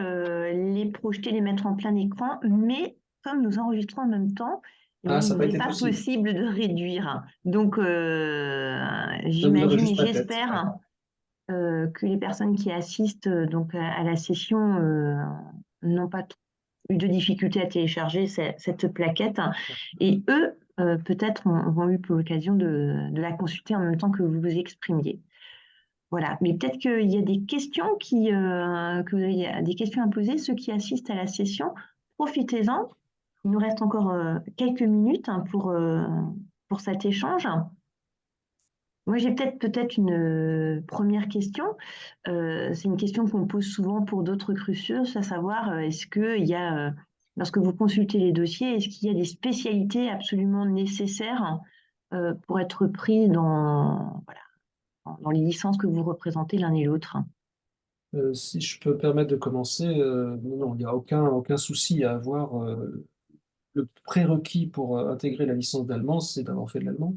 les projeter, les mettre en plein écran, mais comme nous enregistrons en même temps, eh bien, Ah, il ça n'a nous pas est été pas possible. possible de réduire. Donc, Ça vous j'imagine et enregistre la tête. j'espère que les personnes qui assistent donc à la session n'ont pas eu de difficulté à télécharger cette plaquette. Et eux, peut-être, ont eu l'occasion de la consulter en même temps que vous vous exprimiez. Voilà, mais peut-être qu'il y a des questions que vous avez des questions à poser, ceux qui assistent à la session, profitez-en. Il nous reste encore quelques minutes hein, pour cet échange. Moi, j'ai peut-être une première question. C'est une question qu'on pose souvent pour d'autres cursus, à savoir, est-ce qu'il y a, lorsque vous consultez les dossiers, est-ce qu'il y a des spécialités absolument nécessaires pour être pris voilà, dans les licences que vous représentez l'un et l'autre? Si je peux me permettre de commencer, non, non, il n'y a aucun souci à avoir. Le prérequis pour intégrer la licence d'allemand, c'est d'avoir fait de l'allemand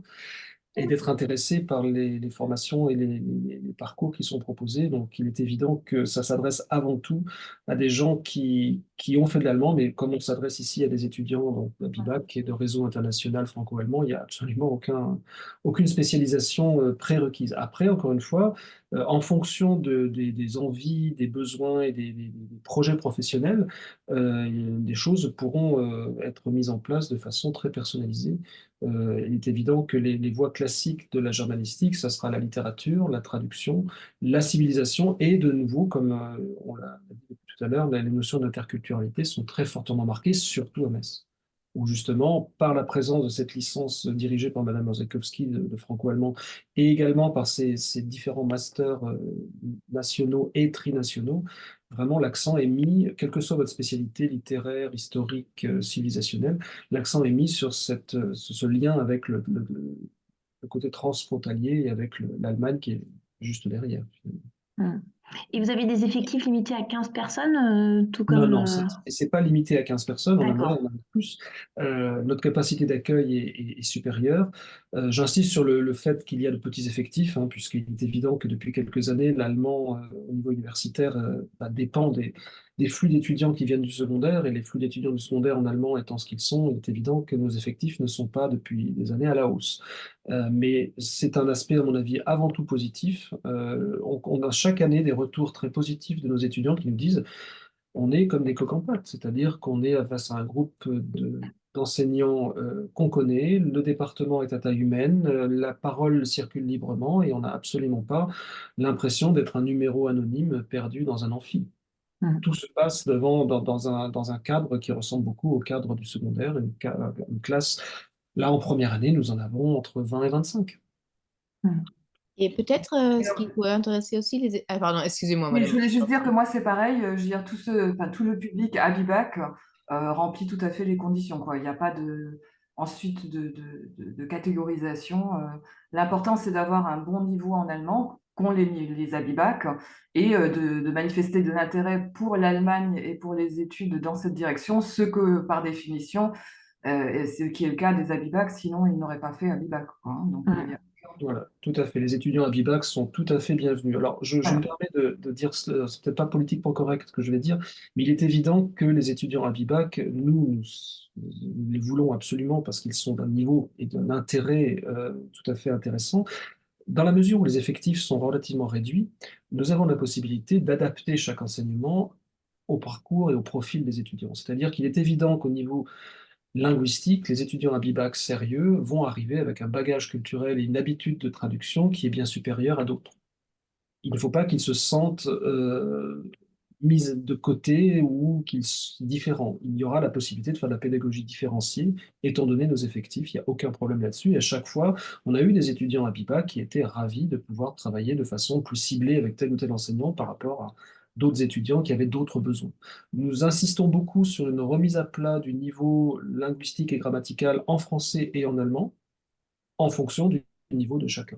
et d'être intéressé par les formations et les parcours qui sont proposés. Donc, il est évident que ça s'adresse avant tout à des gens qui ont fait de l'allemand, mais comme on s'adresse ici à des étudiants donc, de BIBAC et de réseau international franco-allemand, il n'y a absolument aucune spécialisation prérequise. Après, encore une fois, en fonction des envies, des besoins et des projets professionnels, des choses pourront être mises en place de façon très personnalisée. Il est évident que les voies classiques de la germanistique, ça sera la littérature, la traduction, la civilisation et de nouveau, comme on l'a dit tout à l'heure, les notions d'interculturalité sont très fortement marquées, surtout à Metz, où justement, par la présence de cette licence dirigée par Madame Orzechowski de franco-allemand et également par ces différents masters nationaux et trinationaux, vraiment l'accent est mis, quelle que soit votre spécialité littéraire, historique, civilisationnelle, l'accent est mis sur ce lien avec le côté transfrontalier et avec l'Allemagne qui est juste derrière, finalement. Hmm. Et vous avez des effectifs limités à 15 personnes, tout Non, comme... non, c'est pas limité à 15 personnes, on a moins, D'accord. on en a plus. Notre capacité d'accueil est supérieure. J'insiste sur le fait qu'il y a de petits effectifs, hein, puisqu'il est évident que depuis quelques années, l'allemand au niveau universitaire dépend des flux d'étudiants qui viennent du secondaire, et les flux d'étudiants du secondaire en allemand étant ce qu'ils sont, il est évident que nos effectifs ne sont pas depuis des années à la hausse. Mais c'est un aspect, à mon avis, avant tout positif. On a chaque année des retours très positifs de nos étudiants qui nous disent on est comme des coqs en pâte, c'est-à-dire qu'on est face à un groupe d'enseignants qu'on connaît, le département est à taille humaine, la parole circule librement et on n'a absolument pas l'impression d'être un numéro anonyme perdu dans un amphi. Mm. Tout se passe dans un cadre qui ressemble beaucoup au cadre du secondaire, une classe. Là, en première année, nous en avons entre 20 et 25. Mm. Et peut-être ce qui pourrait intéresser aussi les... Ah, pardon, excusez-moi, Oui, je madame. voulais juste dire que moi, c'est pareil. Je veux dire, tout le public à Bibac remplit tout à fait les conditions, quoi. Il n'y a pas ensuite de catégorisation. L'important, c'est d'avoir un bon niveau en allemand, qu'ont les Abibac, et de manifester de l'intérêt pour l'Allemagne et pour les études dans cette direction, ce que, par définition, et ce qui est le cas des Abibac, sinon ils n'auraient pas fait Abibac, quoi, hein. Donc, il y Mm. a... Voilà, tout à fait. Les étudiants à Bibac sont tout à fait bienvenus. Alors, je me Voilà. permets de dire, c'est peut-être pas politiquement correct ce que je vais dire, mais il est évident que les étudiants à Bibac, nous les voulons absolument parce qu'ils sont d'un niveau et d'un intérêt tout à fait intéressant. Dans la mesure où les effectifs sont relativement réduits, nous avons la possibilité d'adapter chaque enseignement au parcours et au profil des étudiants. C'est-à-dire qu'il est évident qu'au niveau linguistique, les étudiants à Bibac sérieux vont arriver avec un bagage culturel et une habitude de traduction qui est bien supérieure à d'autres. Il ne faut pas qu'ils se sentent mis de côté ou différents. Il y aura la possibilité de faire de la pédagogie différenciée, étant donné nos effectifs, il n'y a aucun problème là-dessus. Et à chaque fois, on a eu des étudiants à Bibac qui étaient ravis de pouvoir travailler de façon plus ciblée avec tel ou tel enseignant par rapport à d'autres étudiants qui avaient d'autres besoins. Nous insistons beaucoup sur une remise à plat du niveau linguistique et grammatical en français et en allemand, en fonction du niveau de chacun.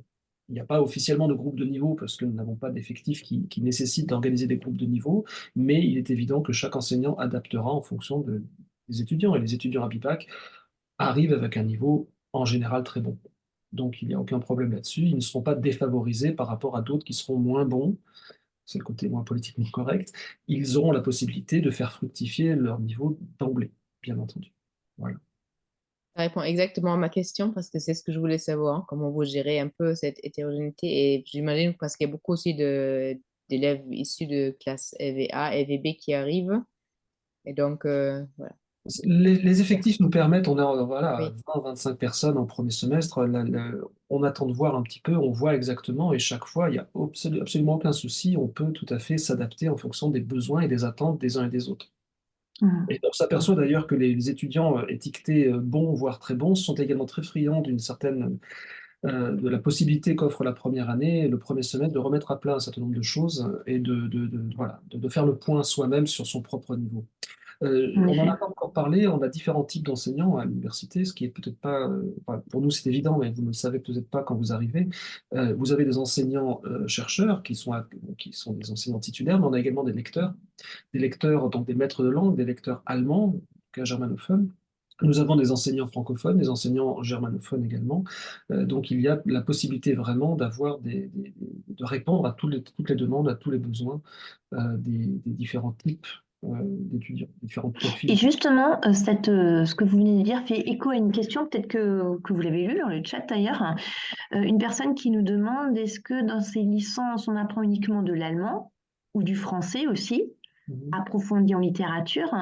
Il n'y a pas officiellement de groupe de niveau parce que nous n'avons pas d'effectifs qui nécessitent d'organiser des groupes de niveau, mais il est évident que chaque enseignant adaptera en fonction des étudiants. Et les étudiants à BIPAC arrivent avec un niveau en général très bon. Donc il n'y a aucun problème là-dessus. Ils ne seront pas défavorisés par rapport à d'autres qui seront moins bons. C'est le côté moins politiquement correct. Ils auront la possibilité de faire fructifier leur niveau d'emblée, bien entendu. Voilà. Ça répond exactement à ma question parce que c'est ce que je voulais savoir, comment vous gérez un peu cette hétérogénéité. Et j'imagine parce qu'il y a beaucoup aussi d'élèves issus de classe EVA, EVB qui arrivent. Et donc, voilà. Les effectifs nous permettent, on a voilà, Oui. 20-25 personnes en premier semestre, on attend de voir un petit peu, on voit exactement, et chaque fois, il n'y a absolument aucun souci, on peut tout à fait s'adapter en fonction des besoins et des attentes des uns et des autres. Mm. Et on s'aperçoit d'ailleurs que les étudiants étiquetés bons, voire très bons, sont également très friands de la possibilité qu'offre la première année, le premier semestre, de remettre à plat un certain nombre de choses et voilà, de faire le point soi-même sur son propre niveau. En On n'en effet. a pas encore parlé, on a différents types d'enseignants à l'université, ce qui est peut-être pas, enfin, pour nous c'est évident, mais vous ne le savez peut-être pas quand vous arrivez. Vous avez des enseignants chercheurs qui sont des enseignants titulaires, mais on a également des lecteurs, donc des maîtres de langue, des lecteurs allemands, en tout cas germanophones. Nous avons des enseignants francophones, des enseignants germanophones également. Donc il y a la possibilité vraiment de répondre à toutes les demandes, à tous les besoins des différents types d'étudiants, différents Et profils. justement, ce que vous venez de dire fait écho à une question, peut-être que vous l'avez lu dans le chat d'ailleurs. Une personne qui nous demande est-ce que dans ces licences, on apprend uniquement de l'allemand ou du français aussi, Mhm. approfondi en littérature,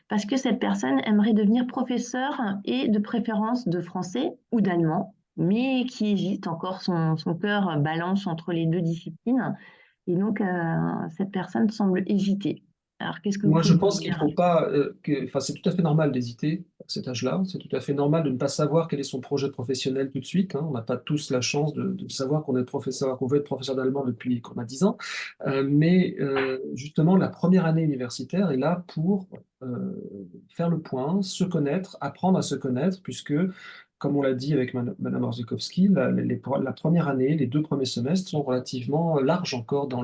parce que cette personne aimerait devenir professeur et de préférence de français ou d'allemand, mais qui hésite encore, son cœur balance entre les deux disciplines. Et donc, cette personne semble hésiter. Alors, qu'est-ce que vous Moi, je pouvez nous pense qu'il ne dire? faut pas, enfin, c'est tout à fait normal d'hésiter à cet âge-là. C'est tout à fait normal de ne pas savoir quel est son projet professionnel tout de suite, hein. On n'a pas tous la chance de savoir qu'on est professeur, qu'on veut être professeur d'allemand depuis qu'on a 10 ans. Mais justement, la première année universitaire est là pour faire le point, se connaître, apprendre à se connaître, puisque comme on l'a dit avec Madame Orzechowski, la première année, les 2 premiers semestres sont relativement larges encore dans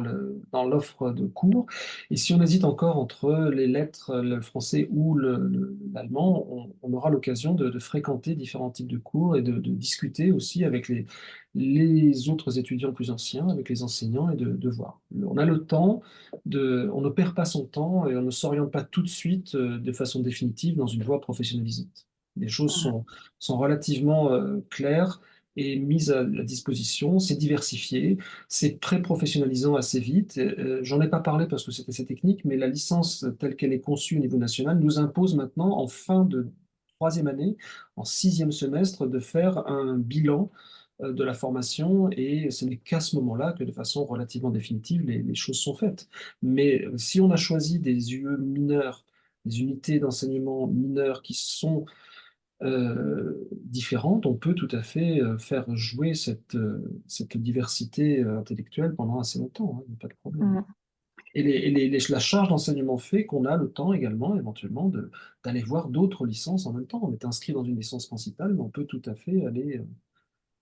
l'offre de cours. Et si on hésite encore entre les lettres, le français ou l'allemand, on aura l'occasion de fréquenter différents types de cours et de discuter aussi avec les autres étudiants plus anciens, avec les enseignants et de voir. On a le temps, on ne perd pas son temps et on ne s'oriente pas tout de suite de façon définitive dans une voie professionnalisante. Les choses sont relativement claires et mises à la disposition, c'est diversifié, c'est pré-professionnalisant assez vite. J'en ai pas parlé parce que c'était assez technique, mais la licence telle qu'elle est conçue au niveau national nous impose maintenant, en fin de 3e année, en 6e semestre, de faire un bilan de la formation, et ce n'est qu'à ce moment-là que de façon relativement définitive, les choses sont faites. Mais si on a choisi des UE mineurs, des unités d'enseignement mineurs qui sont différentes, on peut tout à fait faire jouer cette diversité intellectuelle pendant assez longtemps, hein, il n'y a pas de problème. Mhm. Et la charge d'enseignement fait qu'on a le temps également, éventuellement, d'aller voir d'autres licences en même temps. On est inscrit dans une licence principale, mais on peut tout à fait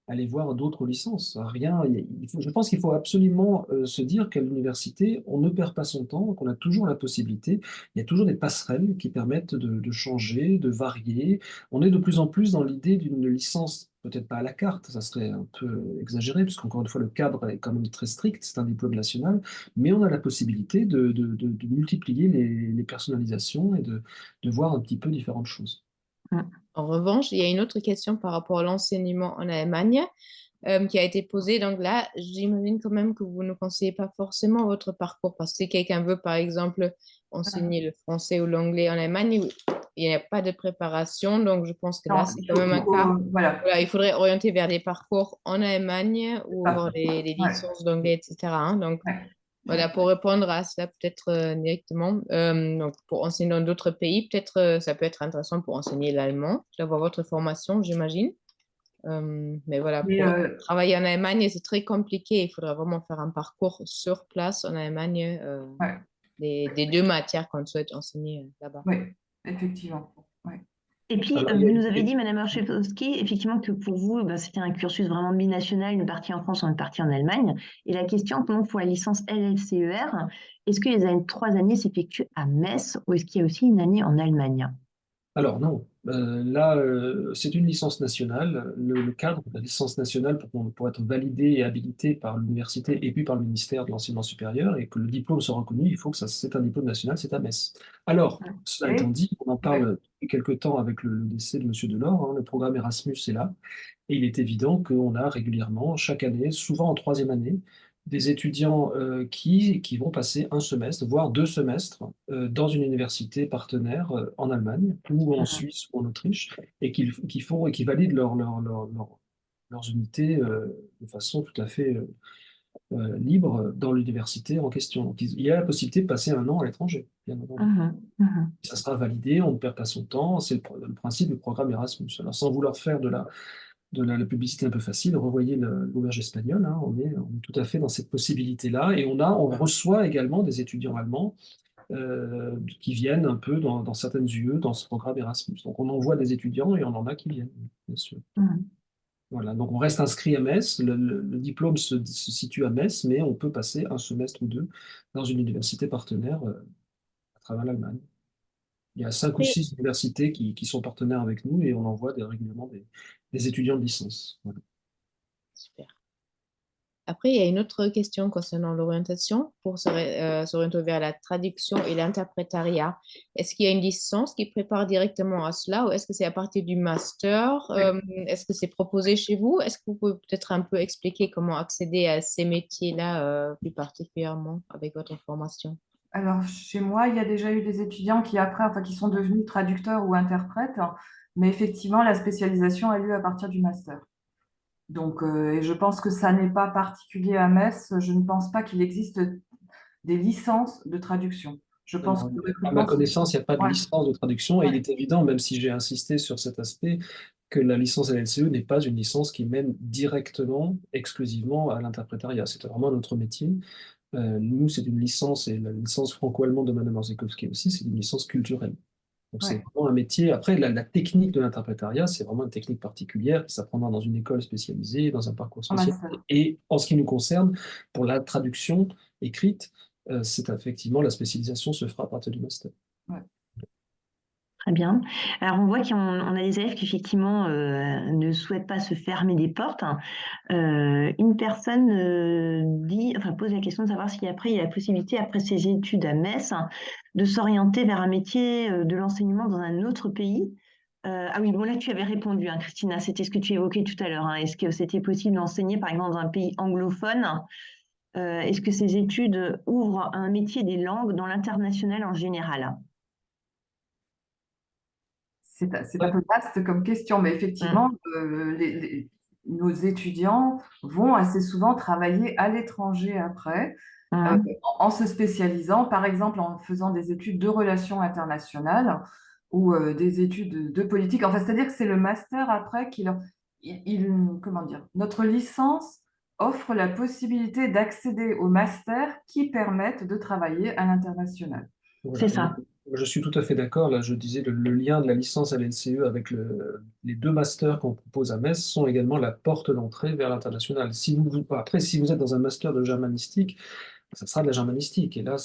aller voir d'autres licences. Rien, je pense qu'il faut absolument se dire qu'à l'université, on ne perd pas son temps, qu'on a toujours la possibilité. Il y a toujours des passerelles qui permettent de changer, de varier. On est de plus en plus dans l'idée d'une licence, peut-être pas à la carte, ça serait un peu exagéré, puisqu'encore une fois, le cadre est quand même très strict, c'est un diplôme national, mais on a la possibilité de multiplier les personnalisations et de voir un petit peu différentes choses. En revanche, il y a une autre question par rapport à l'enseignement en Allemagne qui a été posée. Donc là, j'imagine quand même que vous ne conseillez pas forcément votre parcours parce que si quelqu'un veut, par exemple, enseigner le français ou l'anglais en Allemagne, il n'y a pas de préparation. Donc, je pense que là, Non, c'est quand même un cas. voilà. Voilà, il faudrait orienter vers des parcours en Allemagne ou Ça. avoir les Ouais. licences d'anglais, etc. hein. Donc, Ouais. voilà, pour répondre à cela peut-être directement, donc pour enseigner dans d'autres pays, peut-être ça peut être intéressant pour enseigner l'allemand, d'avoir votre formation, j'imagine. Mais voilà, Mais, pour travailler en Allemagne, c'est très compliqué. Il faudra vraiment faire un parcours sur place en Allemagne ouais, des 2 matières qu'on souhaite enseigner là-bas. ouais, effectivement. Ouais. Et puis, Alors, vous nous avez dit, Madame Orzechowski, effectivement que pour vous, c'était un cursus vraiment binational, une partie en France, une partie en Allemagne. Et la question, donc, pour la licence LLCER, est-ce que les 3 années s'effectuent à Metz ou est-ce qu'il y a aussi une année en Allemagne? Alors non, là, c'est une licence nationale. Le cadre de la licence nationale, pour être validé et habilité par l'université et puis par le ministère de l'Enseignement supérieur, et que le diplôme soit reconnu, il faut que c'est un diplôme national, c'est à Metz. Alors, cela étant dit, on en parle depuis quelque temps avec le décès de M. Delors, hein, le programme Erasmus est là, et il est évident qu'on a régulièrement, chaque année, souvent en 3e année, des étudiants qui vont passer un semestre, voire 2 semestres, dans une université partenaire en Allemagne ou en Suisse ou en Autriche, et qui valident leurs unités de façon tout à fait libre dans l'université en question. Donc, il y a la possibilité de passer un an à l'étranger, bien entendu. Ça sera validé, on ne perd pas son temps, c'est le principe du programme Erasmus. Alors, sans vouloir faire de la publicité un peu facile, revoyez l'auberge espagnole, hein, on est tout à fait dans cette possibilité-là, et on reçoit également des étudiants allemands qui viennent un peu dans certaines UE dans ce programme Erasmus. Donc on envoie des étudiants et on en a qui viennent, bien sûr. Voilà, donc on reste inscrit à Metz, le diplôme se situe à Metz, mais on peut passer un semestre ou 2 dans une université partenaire à travers l'Allemagne. Il y a 5 ou Et 6 universités qui sont partenaires avec nous et on envoie régulièrement des étudiants de licence. Voilà. super. Après, il y a une autre question concernant l'orientation pour s'orienter vers la traduction et l'interprétariat. Est-ce qu'il y a une licence qui prépare directement à cela ou est-ce que c'est à partir du master? Est-ce que c'est proposé chez vous? Est-ce que vous pouvez peut-être un peu expliquer comment accéder à ces métiers-là plus particulièrement avec votre formation? Alors, chez moi, il y a déjà eu des étudiants qui, après, enfin, qui sont devenus traducteurs ou interprètes, mais effectivement, la spécialisation a lieu à partir du master. Donc, et je pense que ça n'est pas particulier à Metz. Je ne pense pas qu'il existe des licences de traduction. Je pense que le À ma recrutement, connaissance, il n'y a pas de ouais, licence de traduction et il ouais. est évident, même si j'ai insisté sur cet aspect, que la licence LLCE n'est pas une licence qui mène directement, exclusivement à l'interprétariat. C'est vraiment notre métier. Nous, c'est une licence, et la licence franco-allemande de Madame Orzechowski aussi, c'est une licence culturelle. Donc c'est Ouais. vraiment un métier. Après, la technique de l'interprétariat, c'est vraiment une technique particulière qui s'apprendra dans une école spécialisée, dans un parcours En spécialisé. master. Et en ce qui nous concerne, pour la traduction écrite, c'est effectivement la spécialisation se fera à partir du master. Ouais. Très bien. Alors, on voit qu'on a des élèves qui, effectivement, ne souhaitent pas se fermer des portes. Une personne pose la question de savoir si après, il y a la possibilité, après ses études à Metz, de s'orienter vers un métier de l'enseignement dans un autre pays. Ah oui, bon, là, tu avais répondu, hein, Christina, c'était ce que tu évoquais tout à l'heure, hein. Est-ce que c'était possible d'enseigner, par exemple, dans un pays anglophone? Est-ce que ces études ouvrent un métier des langues dans l'international en général? C'est un peu vaste comme question, mais effectivement, nos étudiants vont assez souvent travailler à l'étranger après, Hum, en se spécialisant, par exemple en faisant des études de relations internationales ou des études de politique. Enfin, c'est-à-dire que c'est le master après comment dire, notre licence offre la possibilité d'accéder aux masters qui permettent de travailler à l'international. c'est Voilà. Et ça. je suis tout à fait d'accord. Là, je disais le lien de la licence à l'NCE avec les deux masters qu'on propose à Metz sont également la porte d'entrée vers l'international. Après, si vous êtes dans un master de germanistique, ça sera de la germanistique. Et là,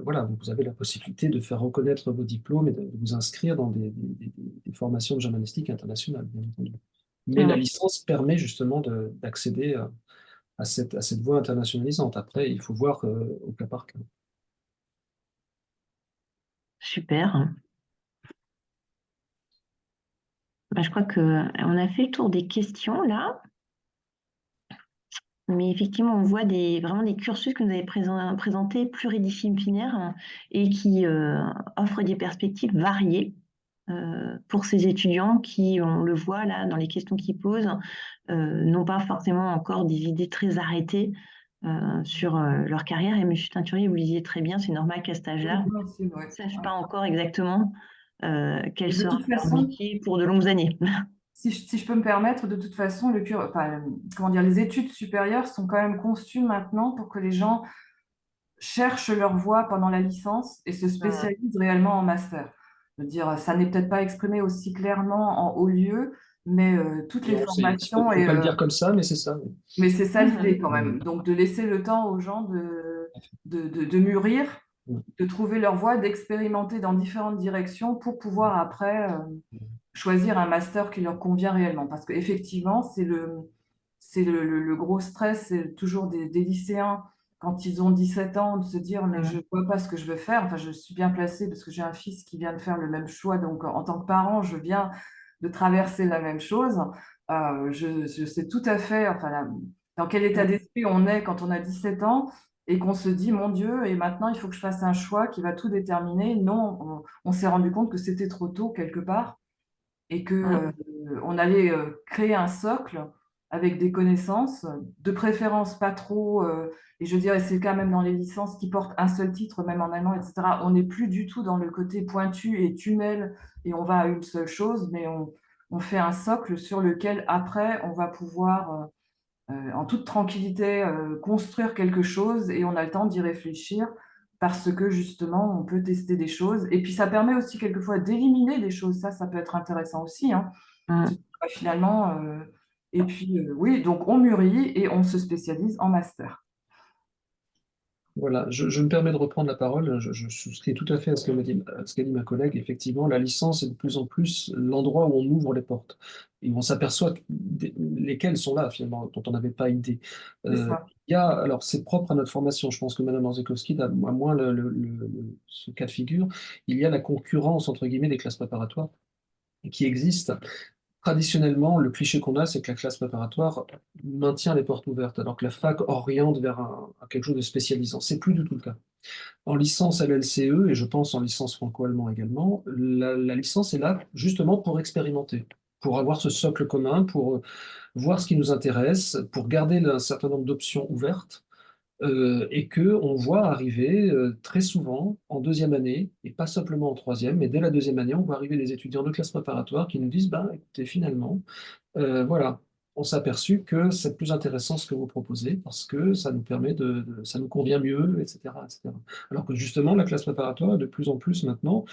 voilà, vous avez la possibilité de faire reconnaître vos diplômes et de vous inscrire dans des formations de germanistique internationales, bien entendu. Mais la Hum. licence permet justement d'accéder à cette voie internationalisante. Après, il faut voir au cas par cas. Super. Je crois qu'on a fait le tour des questions là, mais effectivement, on voit vraiment des cursus que vous avez présentés pluridisciplinaires, hein, et qui offrent des perspectives variées pour ces étudiants qui, on le voit là dans les questions qu'ils posent, n'ont pas forcément encore des idées très arrêtées sur leur carrière. Et M. Teinturier, vous le disiez très bien, c'est normal qu'à cet âge-là, Oui, aussi, ils ouais. ne sachent pas encore exactement quel Et de sera toute leur façon, métier pour de longues années. si je peux me permettre, de toute façon, comment dire, les études supérieures sont quand même conçues maintenant pour que les gens cherchent leur voie pendant la licence et se spécialisent réellement en master. Je veux dire, ça n'est peut-être pas exprimé aussi clairement en haut lieu, mais toutes les Non, il formations faut pas le dire comme ça, mais c'est ça. Oui. mais c'est ça l'idée Mhm. quand même. Donc de laisser le temps aux gens de mûrir, Mm. de trouver leur voie, d'expérimenter dans différentes directions pour pouvoir après choisir un master qui leur convient réellement. Parce qu'effectivement, c'est le gros stress, c'est toujours des lycéens quand ils ont 17 ans, de se dire, mais je ne vois pas ce que je veux faire. Enfin, je suis bien placée parce que j'ai un fils qui vient de faire le même choix. Donc, en tant que parent, je viens de traverser la même chose. Je sais tout à fait, enfin, dans quel état d'esprit on est quand on a 17 ans et qu'on se dit, mon Dieu, et maintenant, il faut que je fasse un choix qui va tout déterminer. Non, on s'est rendu compte que c'était trop tôt quelque part et que on allait créer un socle avec des connaissances, de préférence pas trop, et je dirais c'est quand même dans les licences qui portent un seul titre, même en allemand, etc. On n'est plus du tout dans le côté pointu et tunnel et on va à une seule chose, mais on fait un socle sur lequel après on va pouvoir en toute tranquillité construire quelque chose et on a le temps d'y réfléchir parce que justement on peut tester des choses et puis ça permet aussi quelquefois d'éliminer des choses, ça peut être intéressant aussi, hein. Se dire, bah, finalement, et puis oui, donc on mûrit et on se spécialise en master. Voilà, je me permets de reprendre la parole. Je souscris tout à fait à ce qu'a dit ma collègue. Effectivement, la licence est de plus en plus l'endroit où on ouvre les portes et où on s'aperçoit lesquelles sont là, finalement, dont on n'avait pas idée. C'est ça. Alors, c'est propre à notre formation. Je pense que Mme Orzechowski a moins ce cas de figure. Il y a la concurrence, entre guillemets, des classes préparatoires qui existe. Traditionnellement, le cliché qu'on a, c'est que la classe préparatoire maintient les portes ouvertes, alors que la fac oriente vers quelque chose de spécialisant. C'est plus du tout le cas. En licence LLCE, et je pense en licence franco-allemand également, la licence est là justement pour expérimenter, pour avoir ce socle commun, pour voir ce qui nous intéresse, pour garder un certain nombre d'options ouvertes et que on voit arriver très souvent en deuxième année, et pas simplement en troisième, mais dès la deuxième année, on voit arriver des étudiants de classe préparatoire qui nous disent, bah, écoutez, finalement, voilà, on s'est aperçu que c'est plus intéressant ce que vous proposez parce que ça nous permet ça nous convient mieux, etc., etc. Alors que justement, la classe préparatoire, de plus en plus maintenant,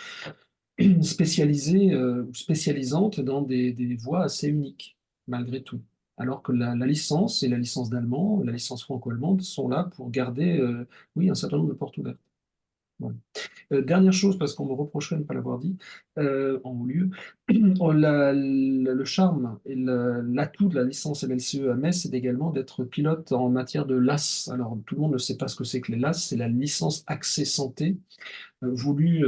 spécialisées ou spécialisantes dans des voies assez uniques, malgré tout. Alors que la licence et la licence d'allemand, la licence franco-allemande sont là pour garder, oui, un certain nombre de portes ouvertes. Voilà. Dernière chose, parce qu'on me reprocherait de ne pas l'avoir dit en haut lieu, le charme et l'atout de la licence LLCE à Metz, c'est également d'être pilote en matière de LAS. Alors, tout le monde ne sait pas ce que c'est que les LAS, c'est la licence accès santé, voulue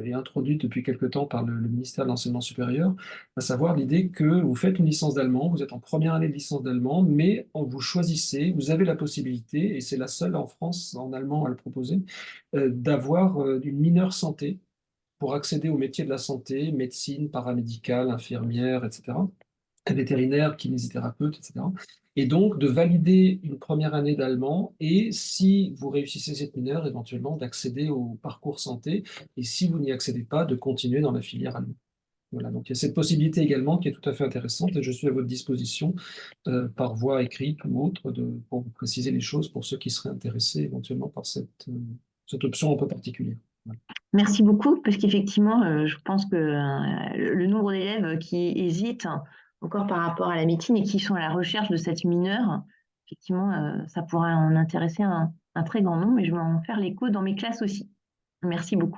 et introduite depuis quelque temps par le ministère de l'Enseignement supérieur, à savoir l'idée que vous faites une licence d'allemand, vous êtes en première année de licence d'allemand, mais vous choisissez, vous avez la possibilité, et c'est la seule en France en allemand à le proposer, d'avoir une mineure santé pour accéder au métier de la santé, médecine, paramédicale, infirmière, etc., vétérinaire, kinésithérapeute, etc. Et donc de valider une première année d'allemand et si vous réussissez cette mineure, éventuellement d'accéder au parcours santé et si vous n'y accédez pas, de continuer dans la filière allemande. Voilà, donc il y a cette possibilité également qui est tout à fait intéressante et je suis à votre disposition par voie écrite ou autre pour vous préciser les choses pour ceux qui seraient intéressés éventuellement par cette option un peu particulière. Voilà. Merci beaucoup, parce qu'effectivement, je pense que le nombre d'élèves qui hésitent encore par rapport à la médecine et qui sont à la recherche de cette mineure, effectivement, ça pourrait en intéresser un très grand nombre et je vais en faire l'écho dans mes classes aussi. Merci beaucoup.